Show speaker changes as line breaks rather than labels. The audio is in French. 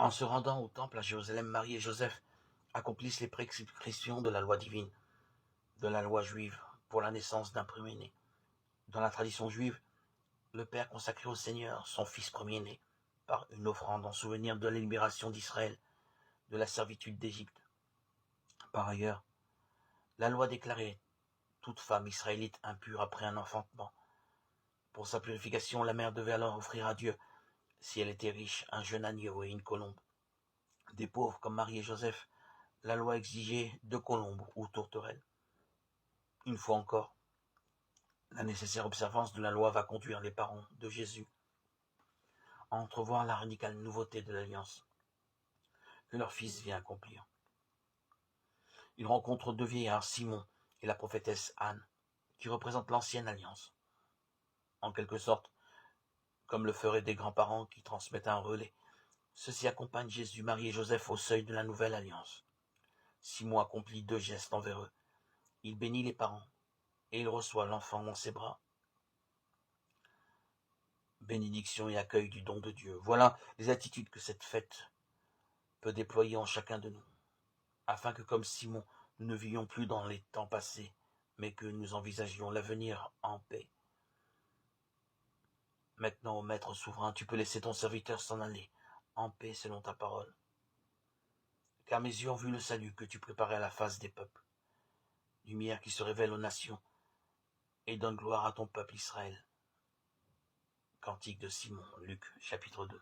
En se rendant au temple à Jérusalem, Marie et Joseph accomplissent les prescriptions de la loi divine, de la loi juive, pour la naissance d'un premier-né. Dans la tradition juive, le Père consacrait au Seigneur son Fils premier-né par une offrande en souvenir de la libération d'Israël de la servitude d'Égypte. Par ailleurs, la loi déclarait toute femme israélite impure après un enfantement. Pour sa purification, la mère devait alors offrir à Dieu, si elle était riche, un jeune agneau et une colombe. Des pauvres comme Marie et Joseph, la loi exigeait 2 colombes ou tourterelles. Une fois encore, la nécessaire observance de la loi va conduire les parents de Jésus à entrevoir la radicale nouveauté de l'alliance que leur fils vient accomplir. Ils rencontrent 2 vieillards, Simon et la prophétesse Anne, qui représentent l'ancienne alliance. En quelque sorte, comme le feraient des grands-parents qui transmettent un relais, ceux-ci accompagnent Jésus, Marie et Joseph au seuil de la nouvelle alliance. Simon accomplit 2 gestes envers eux. Il bénit les parents et il reçoit l'enfant dans ses bras. Bénédiction et accueil du don de Dieu. Voilà les attitudes que cette fête peut déployer en chacun de nous, afin que comme Simon, nous ne vivions plus dans les temps passés, mais que nous envisagions l'avenir en paix. Maintenant, ô Maître souverain, tu peux laisser ton serviteur s'en aller, en paix selon ta parole. Car mes yeux ont vu le salut que tu préparais à la face des peuples, lumière qui se révèle aux nations, et donne gloire à ton peuple Israël. Cantique de Simon, Luc, chapitre 2.